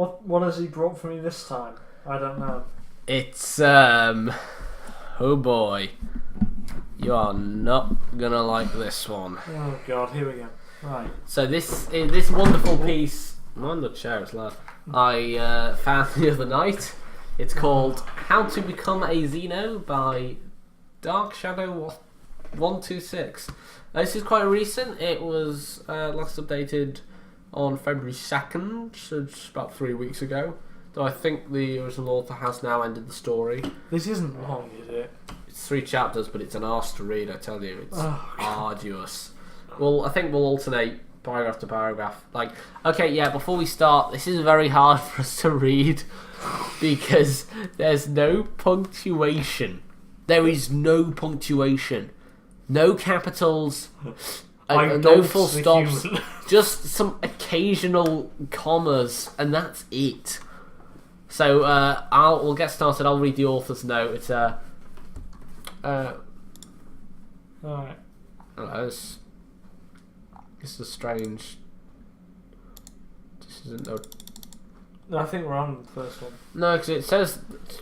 What has he brought for me this time? I don't know. It's oh boy, you are not gonna like this one. Oh god, here we go. Right. So this wonderful piece, on the chair is loud. I found the other night. It's called "How to Become a Xeno" by Dark Shadow 126. This is quite recent. It was last updated on February 2nd, so it's about 3 weeks ago. Though I think the original author has now ended the story. This isn't long, is it? It's 3 chapters, but it's an arse to read, I tell you. It's arduous. Well, I think we'll alternate paragraph to paragraph. Like, okay, yeah, before we start, this is very hard for us to read because there's no punctuation. There is no punctuation. No capitals. No full stops. Just some occasional commas, and that's it. So we'll get started. I'll read the author's note. It's Alright. This is strange. This isn't No, I think we're on the first one. No, because it says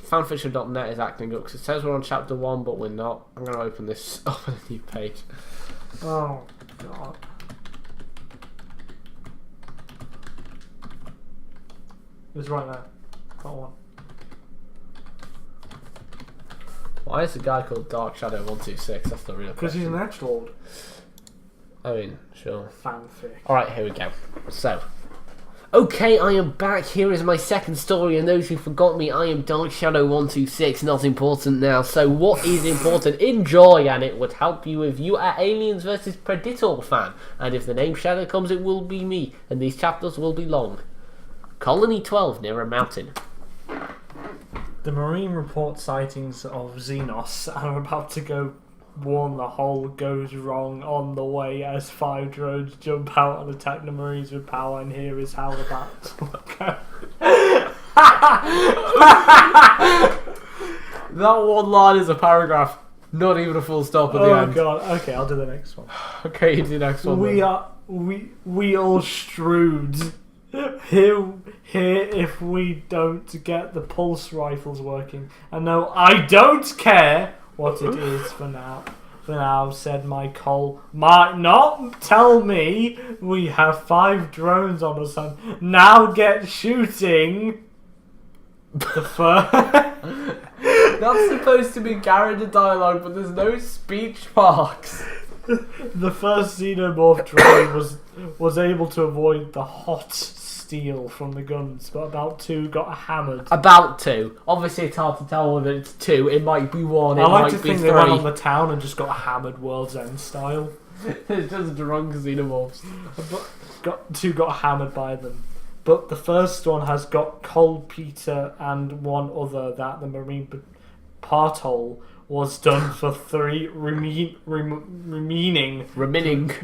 fanfiction.net is acting up. Because it says we're on chapter 1, but we're not. I'm going to open this up on a new page. Oh god. It's right there. Got one. Why is the guy called Dark Shadow 126? That's the real Because he's question. an edgelord. I mean, sure. Fanfic. Alright, here we go. So, okay, I am back. Here is my second story, and those who forgot me, I am Dark Shadow 126. Not important now. So, what is important? Enjoy, and it would help you if you are Aliens vs Predator fan. And if the name Shadow comes, it will be me, and these chapters will be long. Colony 12 near a mountain. The Marine report sightings of Xenos and are about to go warn the hull goes wrong on the way as 5 drones jump out and attack the Marines with power, and here is how the battle goes. That one line is a paragraph, not even a full stop at the end. Oh god, okay, I'll do the next one. Okay, you do the next one. We all strewed. Here if we don't get the pulse rifles working. And no, I don't care what it is for now. For now, said my Cole. Might not tell me we have 5 drones on us and now get shooting. The first... That's supposed to be carried dialogue, but there's no speech marks. The first xenomorph drone was able to avoid the hot steel from the guns, but about 2 got hammered. About 2. Obviously, it's hard to tell whether it's 2. It might be 1. It I like might to be think 3. they went on the town and just got hammered World's End style. It's just drunk xenomorphs. But 2 got hammered by them. But the first one has got Cole, Peter, and one other that the Marine part-hole was done for 3 remaining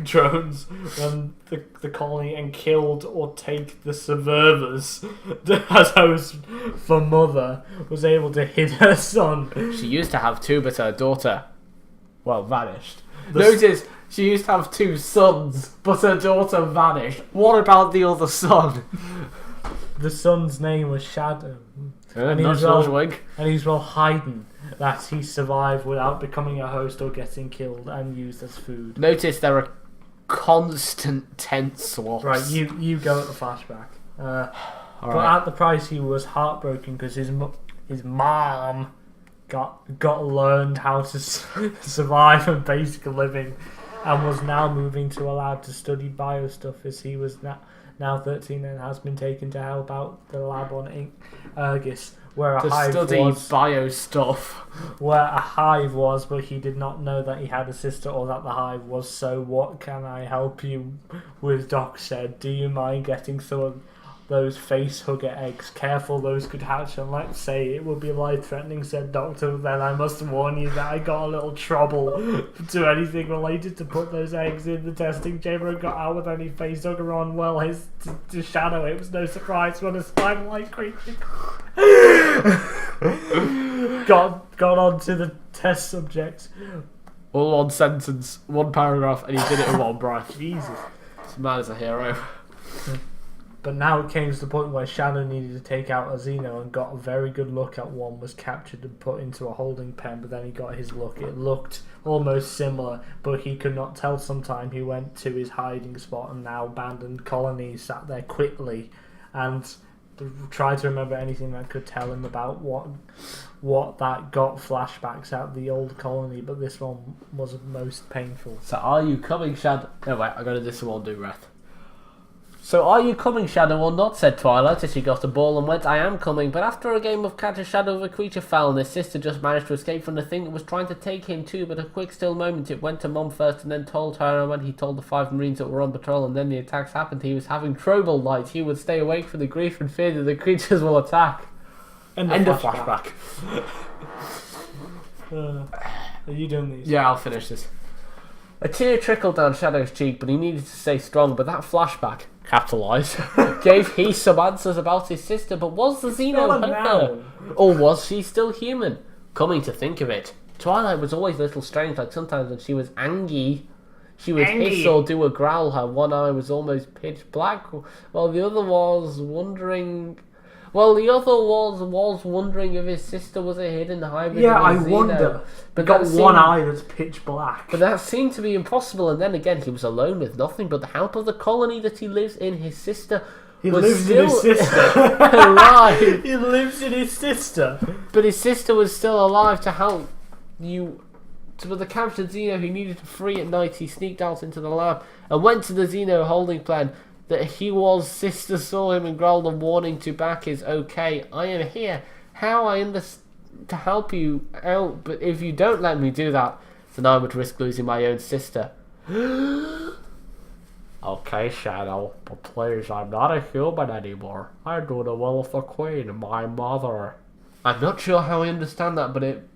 drones when the colony and killed or take the survivors. As host for mother was able to hit her son. She used to have 2, but her daughter, vanished. Notice, she used to have 2 sons, but her daughter vanished. What about the other son? The son's name was Shadow. And he was well hiding that he survived without becoming a host or getting killed and used as food. Notice there are constant tense swaps. Right, you go at the flashback. But right. at the price, he was heartbroken because his mom got learned how to survive and basic living, and was now moving to a lab to study bio stuff as he was now 13 and has been taken to help out the lab on Urgis, where a hive was. Bio stuff. Where a hive was, but he did not know that he had a sister or that the hive was. So what can I help you with? Doc said. Do you mind getting some of those face hugger eggs? Careful, those could hatch, and let's say it would be life-threatening, said Doctor. Then I must warn you that I got a little trouble to anything related to put those eggs in the testing chamber and got out with any face hugger on. Well, to Shadow, it was no surprise when a slime-like creature got on to the test subject. All one sentence, 1 paragraph, and he did it in 1 breath. Jesus. This man is a hero. But now it came to the point where Shadow needed to take out a Xeno and got a very good look at one, was captured and put into a holding pen, but then he got his look. It looked almost similar, but he could not tell sometime. He went to his hiding spot and now abandoned colony sat there quickly and tried to remember anything that could tell him about what that got flashbacks at the old colony, but this one was most painful. So are you coming, Shadow? No, wait, I gotta do some more do breath. So are you coming, Shadow, or not? Said Twilight as she got a ball and went, I am coming, but after a game of catch a shadow of a creature fell and his sister just managed to escape from the thing that was trying to take him too, but a quick still moment it went to Mom first and then told her, and when he told the 5 Marines that were on patrol and then the attacks happened, he was having trouble night. He would stay awake for the grief and fear that the creatures will attack. End of flashback. Are you doing these? Yeah, I'll finish this. A tear trickled down Shadow's cheek, but he needed to stay strong, but that flashback, capitalised, gave he some answers about his sister, but was the Xeno her? Or was she still human? Coming to think of it, Twilight was always a little strange, like sometimes when she was angry, she would hiss or do a growl, her one eye was almost pitch black, while the other was wondering... wondering if his sister was a hidden hybrid. Yeah, of I Xeno. wonder. But got that one eye that's pitch black. But that seemed to be impossible, and then again, he was alone with nothing but the help of the colony that he lives in. His sister lives in his sister. alive. He lives in his sister. But his sister was still alive to help you. But the captured Xeno he needed to free at night, he sneaked out into the lab and went to the Xeno holding plan. That he was, sister saw him and growled a warning to back is okay. I am here. How I understand to help you out, but if you don't let me do that, then I would risk losing my own sister. Okay, Shadow, but please, I'm not a human anymore. I do the will of the Queen, my mother. I'm not sure how I understand that, but it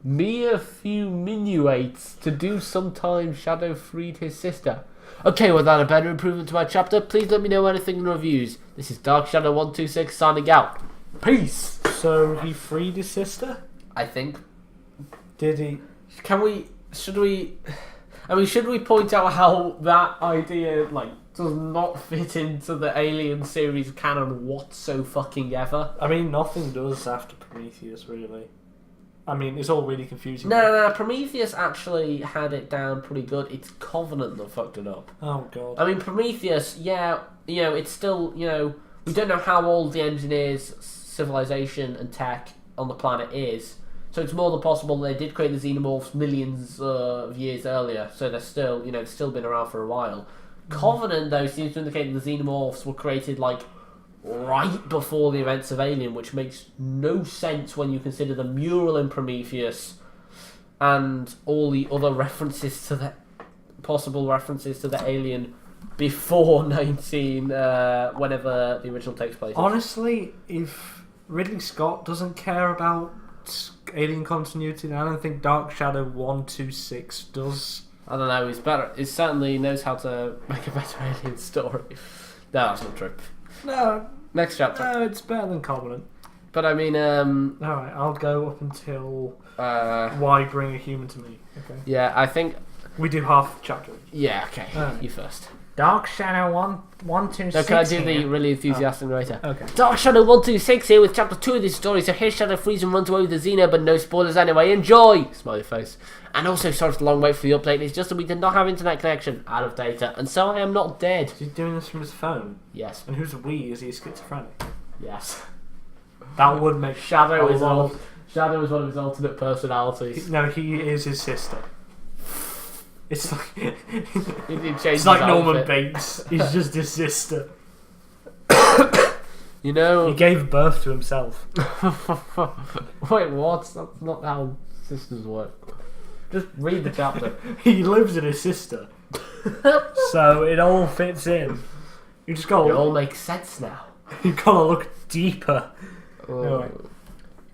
mere few minuates to do sometimes Shadow freed his sister. Okay, without a better improvement to my chapter, please let me know anything in the reviews. This is Dark Shadow 126 signing out. Peace! So he freed his sister? I think. Did he? Should we point out how that idea, does not fit into the Alien series canon whatsoever? I mean, nothing does after Prometheus, really. I mean, it's all really confusing. No, Prometheus actually had it down pretty good. It's Covenant that fucked it up. Oh, God. I mean, Prometheus, it's still, we don't know how old the engineers' civilization and tech on the planet is. So it's more than possible they did create the xenomorphs millions of years earlier. So they're still, still been around for a while. Covenant, though, seems to indicate that the xenomorphs were created, right before the events of Alien, which makes no sense when you consider the mural in Prometheus and all the other references to the possible references to the Alien before whenever the original takes place. Honestly, if Ridley Scott doesn't care about Alien continuity, then I don't think Dark Shadow 126 does. I don't know, he's better. He certainly knows how to make a better Alien story. No, that's not true. No. Next chapter. No, it's better than Covenant. But I mean, alright, I'll go up until why bring a human to me. Okay. Yeah, I think we do half the chapter. Yeah, okay. You first. Dark Shadow 126. No, can I do the really enthusiastic narrator? Okay. Dark Shadow 126 here with chapter 2 of this story. So here's Shadow frees and runs away with the Xeno, but no spoilers anyway. Enjoy! Smiley face. And also, sorry for the long wait for the update. It's just that we did not have internet connection, out of data, and so I am not dead. Is he doing this from his phone? Yes. And who's we? Is he schizophrenic? Yes. That would make Shadow is one of his alternate personalities. No, he is his sister. It's like it's like Norman Bates. He's just his sister. He gave birth to himself. Wait, what? That's not how sisters work. Just read the chapter. He lives with his sister, so it all fits in. You just got. It all makes sense now. You gotta look deeper. Anyway,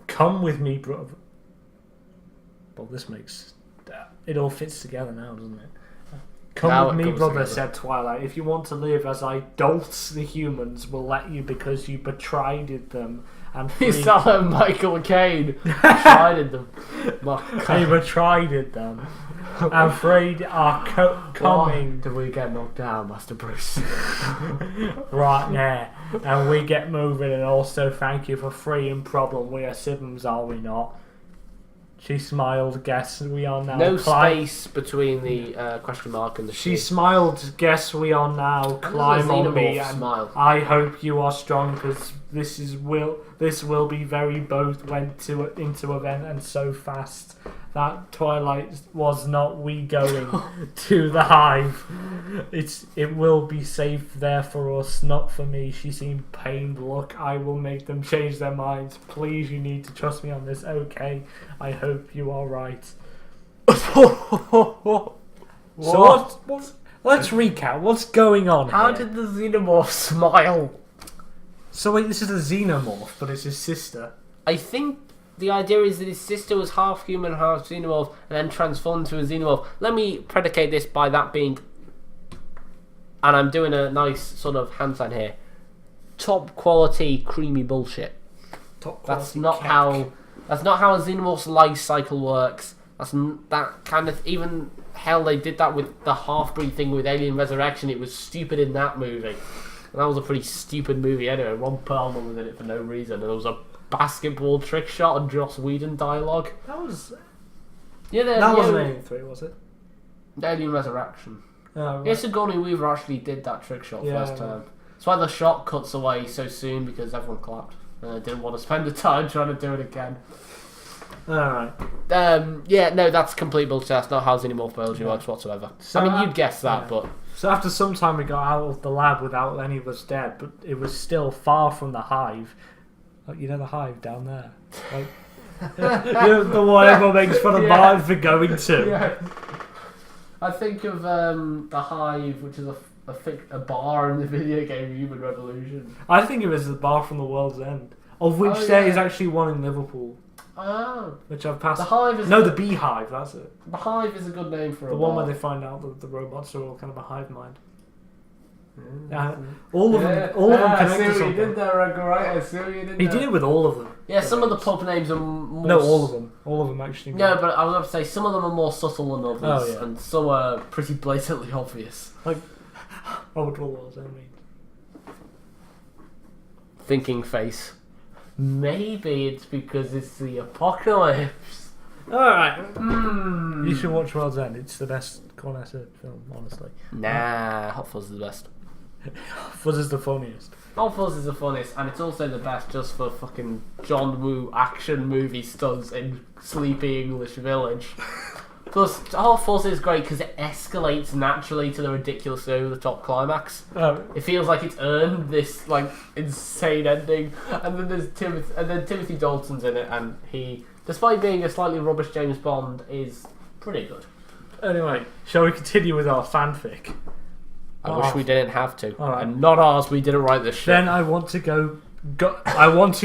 come with me, brother. Well, this makes. It all fits together now, doesn't it? Come with me, brother, said Twilight. If you want to live as I dolts the humans, we'll let you because you betrayed them. And he's like Michael Caine. Betrayed them. He betrayed them. I'm afraid are coming. Do we get knocked down, Master Bruce? Right now. and we get moving, and also thank you for freeing Problem. We are siblings, are we not? She smiled, guess we are now. No space between the question mark and the She she. smiled, guess we are now. Climb on me, and smile. I hope you are strong, because this will be very both went into event and so fast. That Twilight was not we going to the hive. It will be safe there for us, not for me. She seemed pained. Look, I will make them change their minds. Please, you need to trust me on this. Okay, I hope you are right. So let's recap. What's going on How here? did the xenomorph smile? So wait, this is a xenomorph, but it's his sister. I think the idea is that his sister was half human, half xenomorph, and then transformed to a xenomorph. Let me predicate this by that being, and I'm doing a nice sort of hand sign here, top quality creamy bullshit. That's not how a xenomorph's life cycle works. That kind of, even hell, they did that with the half-breed thing with Alien Resurrection. It was stupid in that movie. And that was a pretty stupid movie anyway. Ron Perlman was in it for no reason, and there was a basketball trick shot and Joss Whedon dialogue. That was. Yeah, That wasn't Alien 3, was it? Alien Resurrection. Oh, right. Yeah, Sigourney Weaver actually did that trick shot first Yeah. time. That's why the shot cuts away so soon, because everyone clapped. And I didn't want to spend the time trying to do it again. Alright. Yeah, no, that's complete bullshit. That's not how xenomorph biology works whatsoever. So I mean, you'd guess that, yeah. but... So after some time we got out of the lab without any of us dead, but it was still far from the hive. Like, you know the hive down there? Like, you know, the one everyone makes fun of Martin for going to. Yeah. I think of the Hive, which is a bar in the video game Human Revolution. I think it was the bar from the World's End, of which there is actually one in Liverpool, Oh. which I've passed. The Hive is... No, the Beehive, that's it. The Hive is a good name for The a one bar. where they find out that the robots are all kind of a hive mind. All of them connect to I see what you something. did there, Edgar, right? I see what you did He there. did it with all of them. Yeah, some of the pub names are more... No, all of them. All of them actually. No, but I was going to say, some of them are more subtle than others, Oh, yeah. and some are pretty blatantly obvious. Like, what was I mean? Thinking face. Maybe it's because it's the apocalypse. Alright. You should watch World's End. It's the best Cornetto film, honestly. Nah, Hot Fuzz is the best. Fuzz is the funniest. Hot Fuzz is the funniest, and it's also the best just for fucking John Woo action movie stunts in sleepy English village. Plus, Hot Fuzz is great because it escalates naturally to the ridiculously over-the-top climax. Oh. It feels like it's earned this like insane ending, and then there's Timothy Dalton's in it, and he, despite being a slightly rubbish James Bond, is pretty good. Anyway, shall we continue with our fanfic? I wish we didn't have to, Alright. and not ours. We didn't write this shit. Then I want to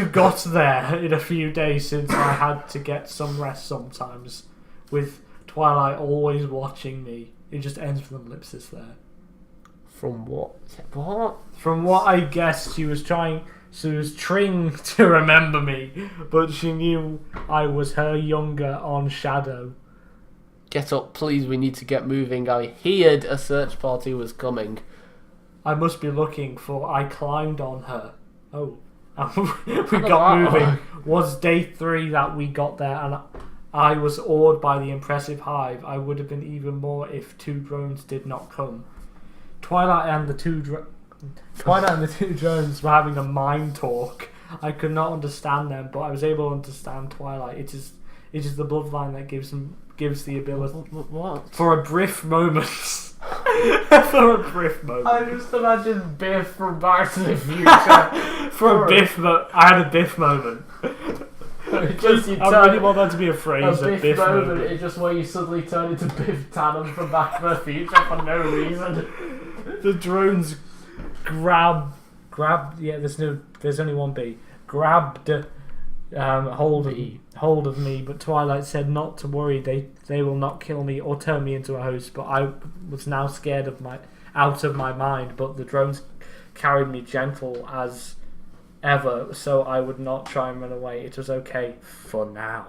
got there in a few days, since I had to get some rest sometimes. With Twilight always watching me. It just ends with an ellipsis there. From what? What? From what I guessed, she was trying to remember me, but she knew I was her younger on Shadow. Get up, please. We need to get moving. I heard a search party was coming. I must be looking for. I climbed on her. Oh, we does got that moving. work? Was day 3 that we got there, and I was awed by the impressive hive. I would have been even more if 2 drones did not come. Twilight and the two drones were having a mind talk. I could not understand them, but I was able to understand Twilight. It is the bloodline that gives the ability. What? For a brief moment. For a briff moment. I just imagine Biff from Back to the Future. For a biff moment. I had a biff moment. I really want that to be a phrase. A A Biff biff moment moment. is just where you suddenly turn into Biff Tannen from Back to the Future for no reason. The drones grabbed. Yeah, there's only one B. Grabbed hold of me, but Twilight said not to worry. They will not kill me or turn me into a host. But I was now scared out of my mind. But the drones carried me gentle as ever, so I would not try and run away. It was okay for now.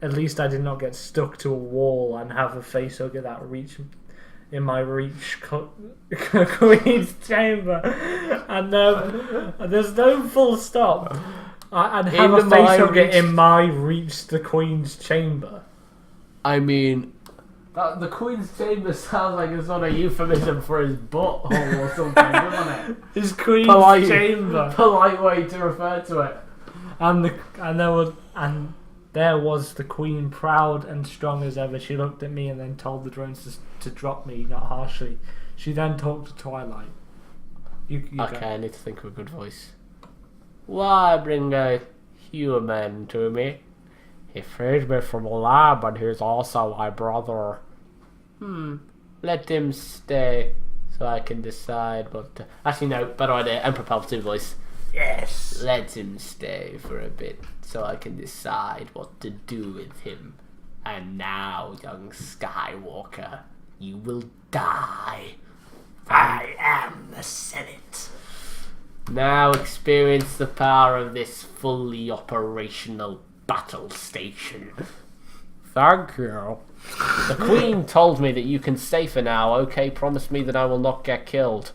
At least I did not get stuck to a wall and have a facehugger that reached in my reach queen's chamber, and there's no full stop. I'd have a facehugger in my reach the queen's chamber. I mean, the queen's chamber sounds like a sort of euphemism for his butthole or something, doesn't it? His queen's chamber. Polite way to refer to it. And there was the queen, proud and strong as ever. She looked at me and then told the drones to drop me, not harshly. She then talked to Twilight. You okay, I need to think of a good voice. Why bring a human to me? He freed me from a lab, and he's also my brother. Let him stay, so I can decide what to... Actually, no, better idea. Emperor Palpatine voice. Yes. Let him stay for a bit, so I can decide what to do with him. And now, young Skywalker, you will die. I am the Senate. Now experience the power of this fully operational battle station. Thank you. The Queen told me that you can stay for now. Okay, promise me that I will not get killed.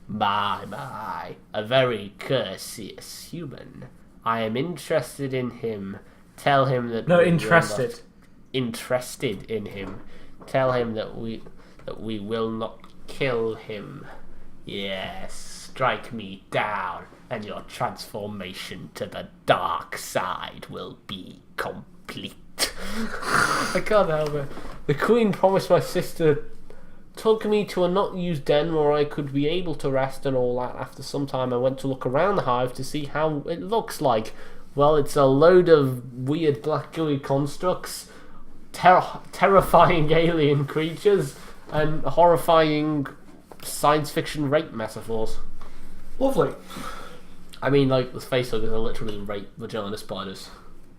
My, a very courteous human. I am interested in him. Tell him that... No, interested. Interested in him. Tell him that we will not kill him. Yes, strike me down, and your transformation to the dark side will be complete. I can't help it. The Queen promised my sister, took me to a not used den where I could be able to rest and all that. After some time I went to look around the hive to see how it looks like. Well, it's a load of weird black gooey constructs, terrifying alien creatures, and horrifying science fiction rape metaphors. Lovely. I mean, like, the facehuggers are literally rape vagina spiders.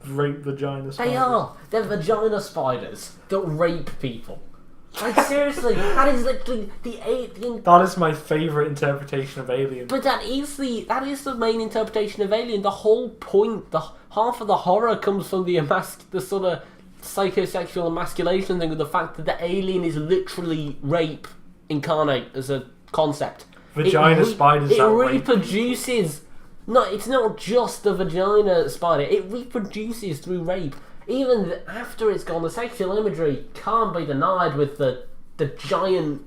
Rape vagina spiders. They are. They're vagina spiders that rape people. Like, seriously, that is literally the That is my favourite interpretation of Alien. But that is the main interpretation of Alien. The whole point, half of the horror comes from the sort of psychosexual emasculation thing, with the fact that the alien is literally rape incarnate as a concept. Vagina spiders. It reproduces. No, it's not just the vagina spider. It reproduces through rape. Even after it's gone, the sexual imagery can't be denied with the giant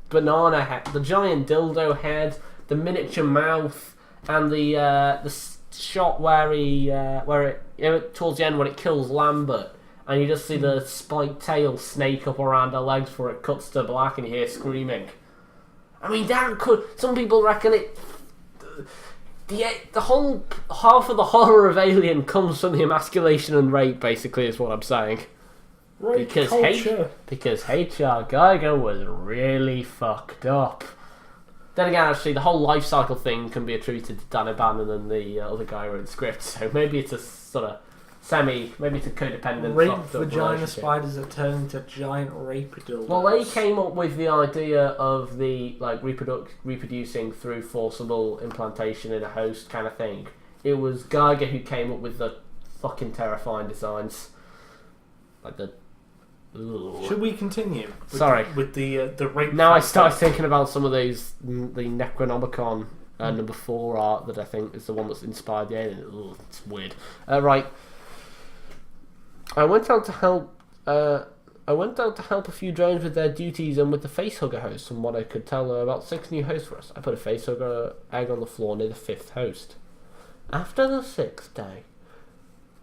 banana head, the giant dildo head, the miniature mouth, and the shot where towards the end when it kills Lambert, and you just see the spiked tail snake up around her legs before it cuts to black and you hear screaming. I mean, some people reckon it. The whole half of the horror of Alien comes from the emasculation and rape, basically, is what I'm saying. Rape culture. Because H.R. Geiger was really fucked up. Then again, actually, the whole life cycle thing can be attributed to Dan O'Bannon and the other guy who wrote the script, so maybe it's a sort of maybe it's a codependent rape vagina spiders that turn into giant rape dildos. Well, they came up with the idea of the reproducing through forcible implantation in a host kind of thing. It was Geiger who came up with the fucking terrifying designs, like the. Ugh. Should we continue? With the rape. Now I started thinking about some of those, the Necronomicon number 4 art that I think is the one that's inspired the Alien. Ugh, it's weird. Right. I went out to help a few drones with their duties and with the facehugger host. From what I could tell, there were about 6 new hosts for us. I put a facehugger egg on the floor near the 5th host. After the 6th day.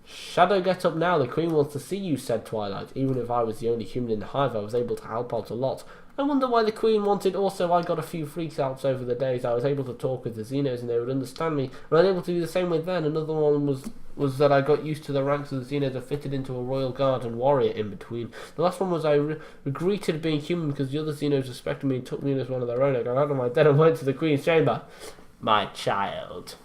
Shadow, get up now. The Queen wants to see you, said Twilight. Even if I was the only human in the hive, I was able to help out a lot. I wonder why the Queen wanted. Also, I got a few freaks outs over the days. I was able to talk with the Xenos and they would understand me. I was able to do the same with them. Another one was that I got used to the ranks of the Xenos and fitted into a royal guard and warrior in between. The last one was I regretted being human because the other Xenos respected me and took me as one of their own. I got out of my den and went to the Queen's chamber. My child,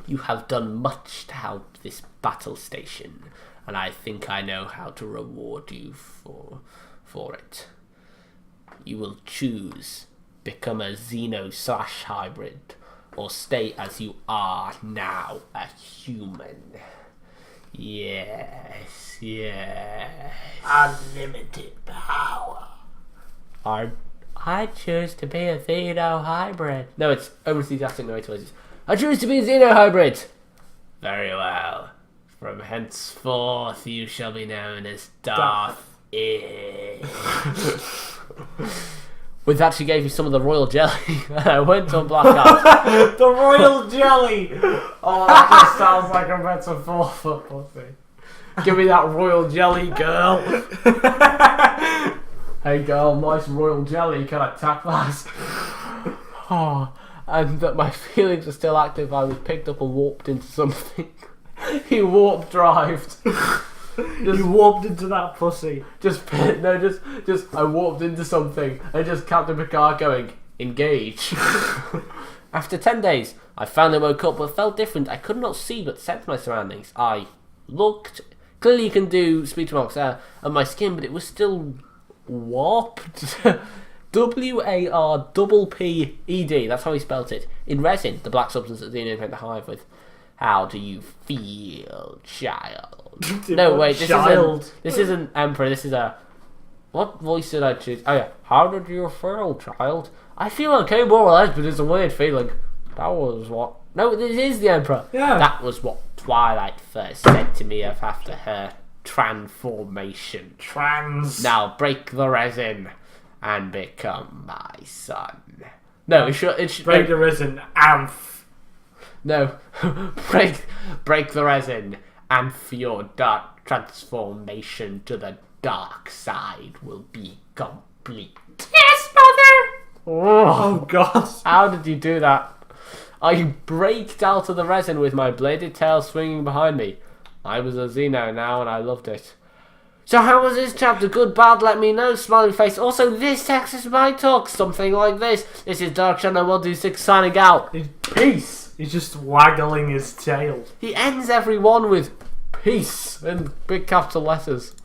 you have done much to help this battle station, and I think I know how to reward you for it. You will choose become a xeno/hybrid, or stay as you are now, a human. Yes. Unlimited power. I'm I choose to be a xeno hybrid. No, it's over-enthusiastic narrator voices. I choose to be a xeno hybrid. Very well. From henceforth, you shall be known as Darth. With that, she gave me some of the royal jelly, and I went on blackout. The royal jelly! Oh, that just sounds like a metaphor for pussy. Give me that royal jelly, girl. Hey, girl, nice royal jelly. Can I tap that? Oh, and that my feelings are still active. I was picked up and warped into something. He warp drived. You warped into that pussy. I warped into something and just Captain Picard going, engage. After 10 days, I finally woke up but felt different. I could not see but sense my surroundings. I looked. Clearly you can do speech marks on my skin, but it was still warped. WARPPED, that's how he spelt it. In resin, the black substance that Xeno paint the hive with. How do you feel, child? No, wait, this isn't Emperor, this is a... What voice did I choose? Oh yeah, how did you feel, child? I feel okay more or less, but it's a weird feeling. That was what... No, this is the Emperor. Yeah. That was what Twilight first said to me after her transformation. Now break the resin and become my son. No, it should break the resin and... No, break the resin, and for your dark transformation to the dark side will be complete. Yes, mother! Oh God! How did you do that? I braked out of the resin with my bladed tail swinging behind me. I was a xeno now, and I loved it. So how was this chapter? Good, bad, let me know, smiling face. Also, this text is my talk, something like this. This is Dark Shadow 126 signing out. Peace! He's just waggling his tail. He ends every one with peace in big capital letters.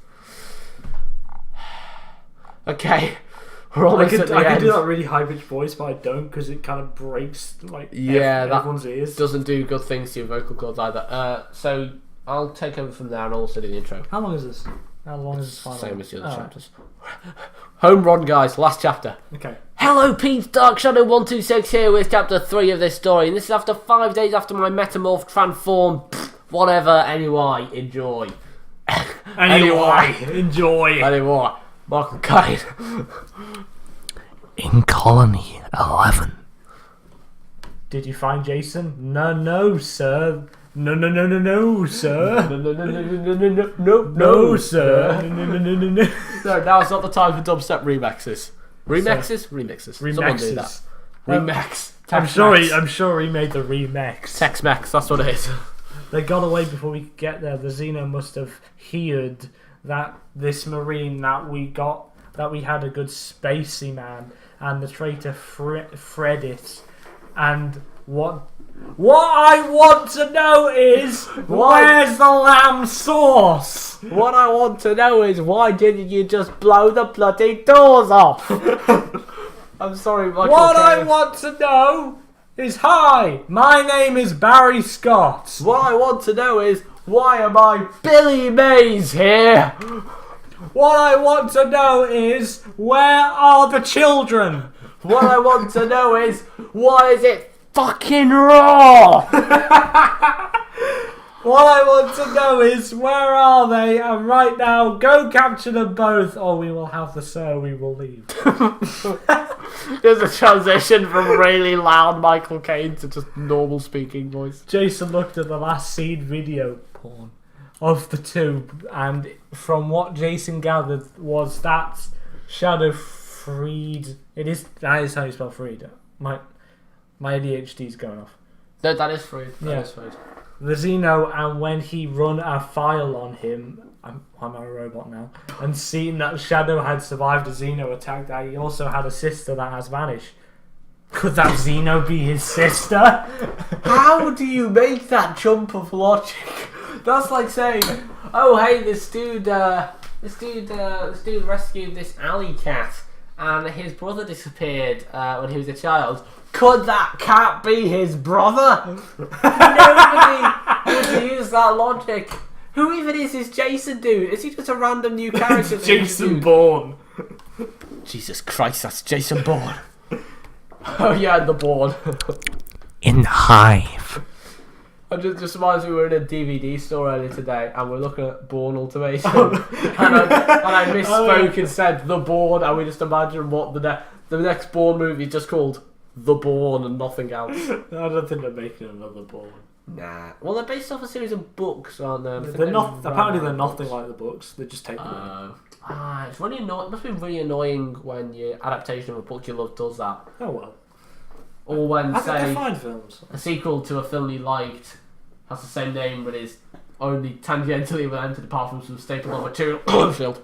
Okay, we're almost at the end. I can do that really high-pitched voice, but I don't because it kind of breaks everyone's ears. Doesn't do good things to your vocal cords either. So I'll take over from there and also do the intro. How long is this? How long is this final? Same as the other chapters. Home run, guys. Last chapter. Okay. Hello, peeps. Dark Shadow 126 here with chapter 3 of this story. And this is after 5 days after my metamorph, transform, whatever. Anyway, enjoy. Anyway, Michael Caine. In Colony 11. Did you find Jason? No, sir. No, sir. No, sir. No, now it's not the time for dubstep remixes. Remixes. Someone do that. Remix. I'm sure he made the remix. Tex-Mex, that's what it is. They got away before we could get there. The Xeno must have heard that this marine that we had a good spacey man, and the traitor Fred it. And what I want to know is where's the lamb sauce? What I want to know is why didn't you just blow the bloody doors off? I'm sorry, Michael. What I want to know is hi, my name is Barry Scott. What I want to know is why am I Billy Mays here? What I want to know is where are the children? What I want to know is why is it fucking raw? What I want to know is where are they, and right now go capture them both or we will have the sir, we will leave. There's a transition from really loud Michael Caine to just normal speaking voice. Jason looked at the last seen video porn of the two, and from what Jason gathered was that Shadow Freed. That is how you spell Freed. My ADHD's going off. No, that is Freed. That is Freed. The Xeno, and when he run a file on him, I'm a robot now, and seen that Shadow had survived a Xeno attack, that he also had a sister that has vanished. Could that Xeno be his sister? How do you make that jump of logic? That's like saying, oh hey, this dude rescued this alley cat, and his brother disappeared when he was a child. Could that cat be his brother? Nobody would use that logic. Who even is this Jason dude? Is he just a random new character? Jason Bourne. Jesus Christ, that's Jason Bourne. Oh yeah, the Bourne. In the hive. I just reminds me we were in a DVD store earlier today and we're looking at Bourne Ultimatum and I misspoke and said The Bourne, and we just imagined what the next Bourne movie is just called The Bourne and nothing else. I don't think they're making another Bourne. Nah. Well, they're based off a series of books, aren't they? They're not. Apparently, they're nothing like the books. They just take them. It's really annoying. It must be really annoying when your adaptation of a book you love does that. Oh well. Or when, I think say, they're fine films. a sequel to a film you liked has the same name but is only tangentially related apart from some staple of material. Field.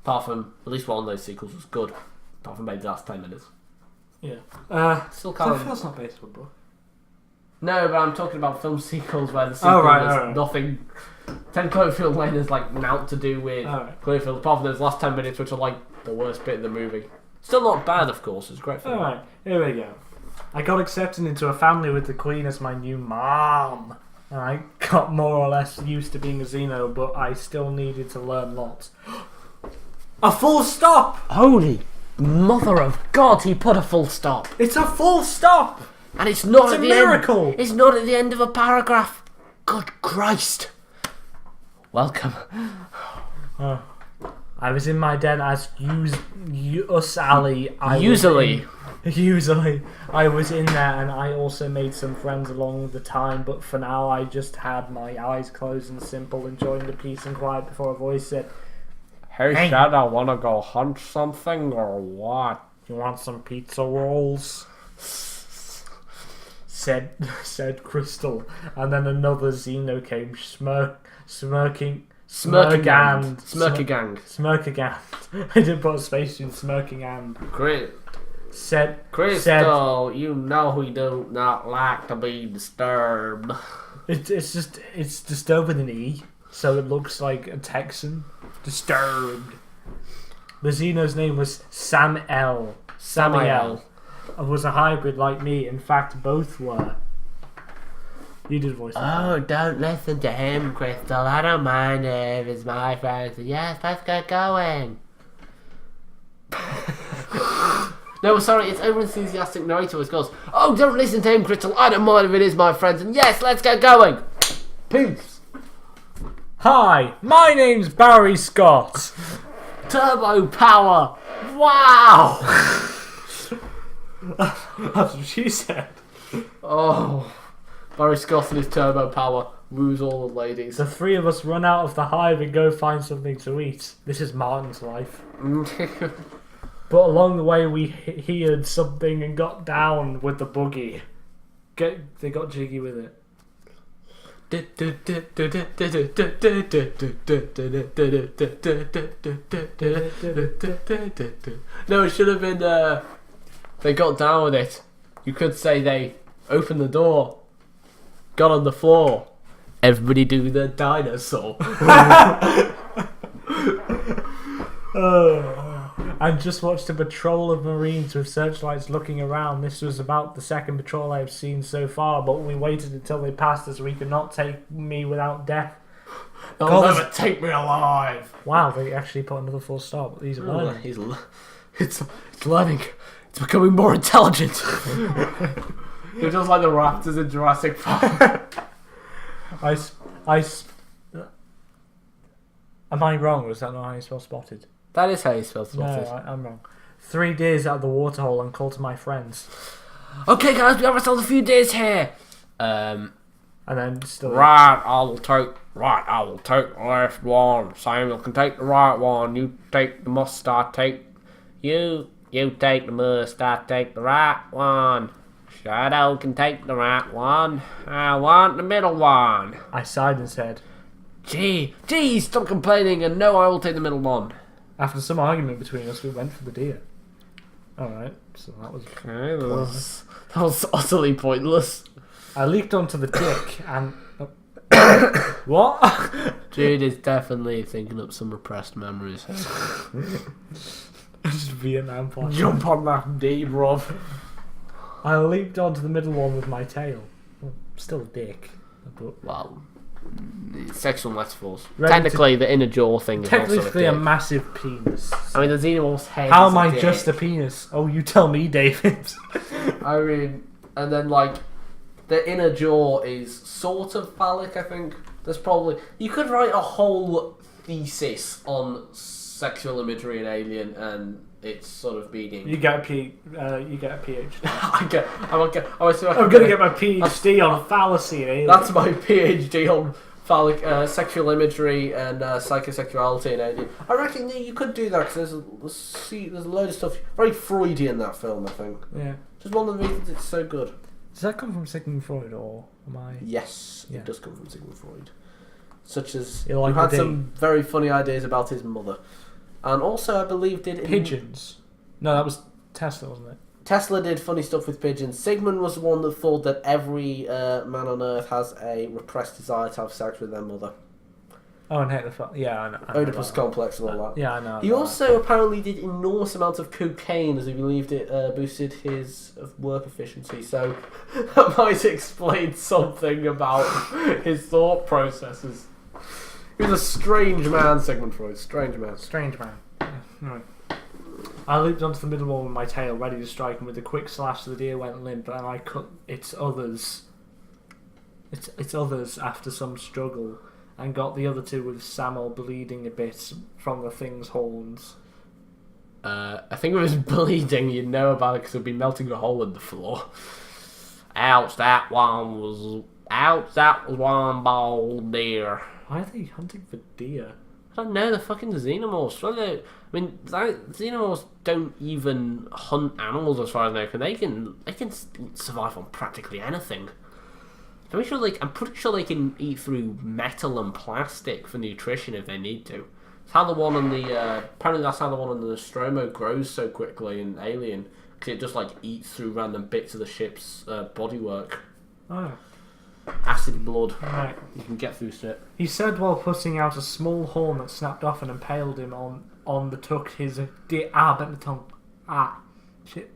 Apart from at least one of those sequels was good. Apart from maybe the last 10 minutes. Yeah. Still can't. Cloverfield's not based on a book. No, but I'm talking about film sequels where the sequel has nothing. 10 Cloverfield Lane is like naught to do with Cloverfield, apart from those last 10 minutes, which are like the worst bit of the movie. Still not bad, of course. It's a great film. Alright, here we go. I got accepted into a family with the Queen as my new mom. And I got more or less used to being a xeno, but I still needed to learn lots. A full stop! Holy mother of God, he put a full stop. It's a full stop! And it's not It's at a the miracle! end. It's not at the end of a paragraph. Good Christ. Welcome. I was in my den as Usually. Usually. I was in there and I also made some friends along the time, but for now I just had my eyes closed and simple, enjoying the peace and quiet before a voice said, Hey, Dad, I want to go hunt something or what? You want some pizza rolls? Said Crystal. And then another Xeno came smirking. Smirkagand. I didn't put a space in smirking and. Crystal, you know we do not like to be disturbed. It's disturbed with an E, so it looks like a Texan. Disturbed. The Xeno's name was Samiel. And was a hybrid like me. In fact, both were. You did voice. Oh, don't listen to him, Crystal. I don't mind if it's my friend. Yes, let's get going. No, sorry, it's over-enthusiastic narrator who goes, oh, don't listen to him, Crystal. I don't mind if it is my friend. And yes, let's get going. Peace. Hi, my name's Barry Scott. Turbo power. Wow. That's what she said. Oh. Barry Scott and his turbo power woos all the ladies. The three of us run out of the hive and go find something to eat. This is Martin's life. But along the way we heard something and got down with the buggy. They got jiggy with it. No, it should have been they got down with it. You could say they opened the door, got on the floor. Everybody do the dinosaur. I just watched a patrol of Marines with searchlights looking around. This was about the second patrol I've seen so far, but we waited until they passed us. We could not take me without death. They'll never take me alive. Wow, they actually put another full stop. These are learning. It's learning. It's becoming more intelligent. It's just like the raptors in Jurassic Park. Am I wrong? Was that not how you spell spotted? That is how you spell spotted. No, I'm wrong. 3 days out of the waterhole and called to my friends. Okay, guys, we have ourselves a few days here. And then still. Right, I will take the left one. Samuel can take the right one. You take the must. I take you. You take the must. I take the right one. Shadow can take the right one. I want the middle one. I sighed and said, Gee, stop complaining, and no, I will take the middle one. After some argument between us, we went for the deer. Alright, so that was pointless. That was utterly pointless. I leaped onto the dick and... What? Jude is definitely thinking up some repressed memories. Just Vietnam flashback. Jump on that D, Rob. I leaped onto the middle one with my tail. Well, still a dick. But... Wow. Sexual metaphors. Ready Technically, the inner jaw thing is also Technically a a dick. massive penis. I mean, the xenomorph's head How is am a I dick. just a penis? Oh, you tell me, David. I mean, and then, like, the inner jaw is sort of phallic, I think. There's probably... You could write a whole thesis on sexual imagery in Alien and its sort of meaning. You get a PhD. I'm I'm gonna get my PhD on fallacy in Alien. That's my PhD on phallic sexual imagery and psychosexuality in Alien. I reckon you could do that because there's a load of stuff very Freudian that film. I think. Yeah. Just one of the reasons it's so good. Does that come from Sigmund Freud or am I? Yes, Yeah. it does come from Sigmund Freud. Such as You like who had the some very funny ideas about his mother, and also I believe did Pigeons. No, that was Tesla, wasn't it? Tesla did funny stuff with pigeons. Sigmund was the one that thought that every man on Earth has a repressed desire to have sex with their mother. Oh, and Hitler. Yeah, I know. Oedipus complex and all that. Yeah, I know. He also apparently did enormous amounts of cocaine as he believed it boosted his work efficiency. So that might explain something about his thought processes. He was a strange man, Sigmund Freud. Strange man. Strange man. Yeah, right. I leaped onto the middle wall with my tail, ready to strike, and with a quick slash, the deer went limp, and I cut its others. Its others after some struggle, and got the other two with Samuel bleeding a bit from the thing's horns. I think if it was bleeding, you'd know about it because it'd be melting a hole in the floor. Ouch! That was one bald deer. Why are they hunting for deer? I don't know, they're fucking xenomorphs. I mean, xenomorphs don't even hunt animals as far as I know. They can survive on practically anything. I'm pretty sure they can eat through metal and plastic for nutrition if they need to. It's how the one on the apparently that's how the one on the Nostromo grows so quickly in Alien, because it just like eats through random bits of the ship's bodywork. Oh. Acid blood. Right. You can get through it. He said while putting out a small horn that snapped off and impaled him on the tuck his deer. Bit the tongue. Shit.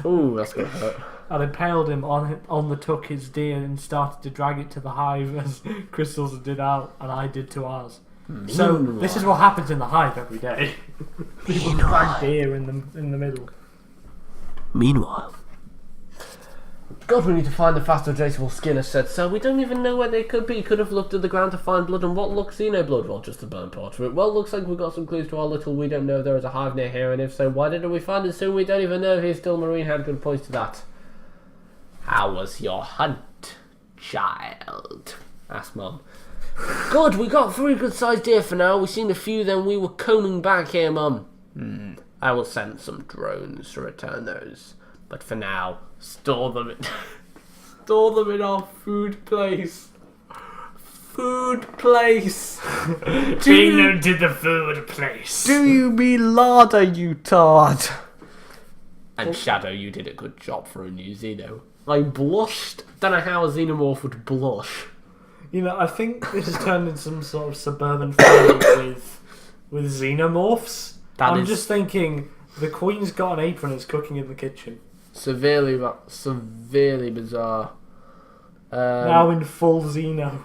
Ooh, that's gonna hurt. And impaled him on the tuck his deer and started to drag it to the hive as Crystals did out and I did to ours. So this is what happens in the hive every day. People drag deer in the middle. Meanwhile, God, we need to find the faster traceable Skinner said so. We don't even know where they could be. Could have looked at the ground to find blood. And what looks xeno blood? Well, just a burnt portrait. Well, looks like we've got some clues to our little. We don't know if there is a hive near here, and if so, why didn't we find it soon? We don't even know if he's still marine. Had good points to that. How was your hunt, child? Asked Mum. Good, we got 3 good-sized deer for now. We've seen a few, then we were combing back here, Mum. I will send some drones to return those. But for now, store them in our food place. Food place. Been to the food place. Do you mean larder, you tard? And Shadow, you did a good job for a new Xeno. I blushed. Don't know how a xenomorph would blush. You know, I think this has turned into some sort of suburban family with xenomorphs. I'm just thinking the Queen's got an apron and is cooking in the kitchen. Severely bizarre. Now in full Xeno.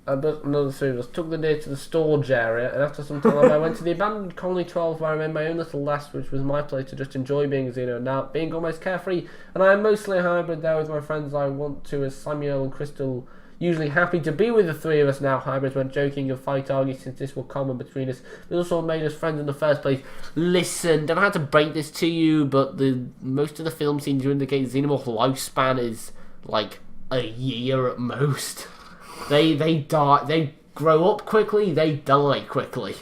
Another 3 of us took the deer to the storage area, and after some time I went to the abandoned Colony 12 where I made my own little nest, which was my place to just enjoy being a Xeno. Now, being almost carefree, and I am mostly a hybrid there with my friends I want to as Samuel and Crystal. Usually happy to be with the 3 of us now. Hybrids went joking and fight argue since this was common between us. It also made us friends in the first place. Listen, don't have to break this to you, but most of the film seems to indicate xenomorph lifespan is like a year at most. They die. They grow up quickly. They die quickly.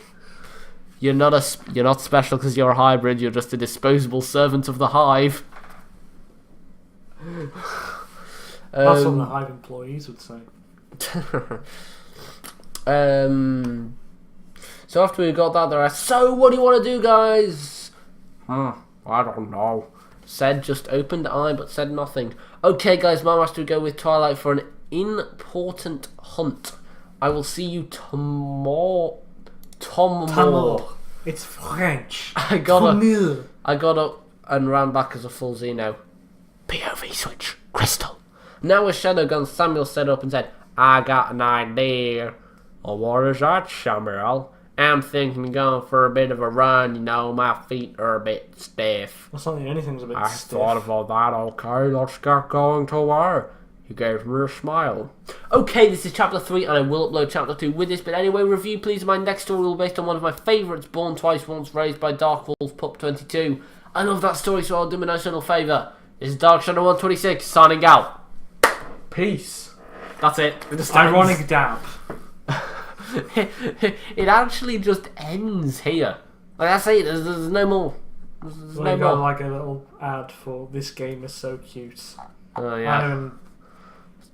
You're not special because you're a hybrid. You're just a disposable servant of the hive. That's what the hive employees would say. So after we got that, they're like, so what do you want to do, guys? I don't know. Said just opened eye, but said nothing. Okay, guys, Mum has to go with Twilight for an important hunt. I will see you tomorrow. It's French. I got up and ran back as a full Xeno. POV switch, Crystal. Now with Shadow Gun, Samuel set up and said, I got an idea. Oh, what is that, Samuel? I'm thinking of going for a bit of a run. You know, my feet are a bit stiff. That's not the only thing's a bit I stiff. thought about that. Okay, let's get going to work. He gave me a smile. Okay, this is chapter 3, and I will upload chapter 2 with this. But anyway, review please. My next story will be based on one of my favourites, Born Twice, Once Raised by Dark Wolf Pup 22. I love that story, so I'll do me a nice little favour. This is Dark Shadow 126 signing out. Peace. That's it. Ironic dab. It actually just ends here. Like I say, there's no more. There's no got more. like a little ad for this game is so cute. Oh yeah.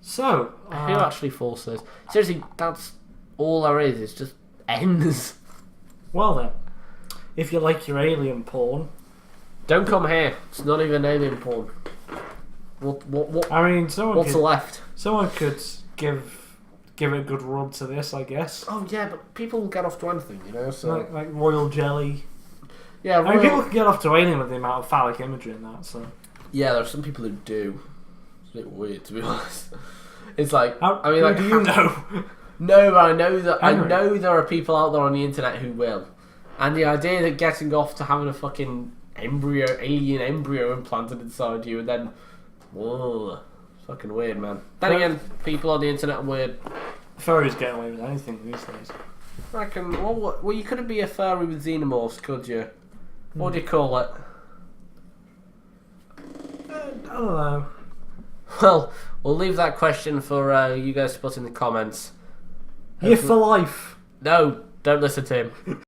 So Who actually forced this? Seriously, that's all there is. It's just ends. Well then, if you like your alien porn, Don't come here. It's not even alien porn. What? I mean, What's left? someone could give it a good rub to this, I guess. Oh yeah, but people will get off to anything, you know. So Like royal jelly. yeah, I mean, people can get off to anything with the amount of phallic imagery in that. So yeah, there are some people who do. It's a bit weird, to be honest. It's like how I mean, like, do you know? No, but I know that Henry. I know there are people out there on the internet who will, and the idea that getting off to having a fucking alien embryo implanted inside you, and then, whoa, it's fucking weird, man. Then again, people on the internet are weird. Furries get away with anything these days. I reckon. Well, you couldn't be a furry with xenomorphs, could you? What do you call it? I don't know. Well, we'll leave that question for you guys to put in the comments. Here for life. No, don't listen to him.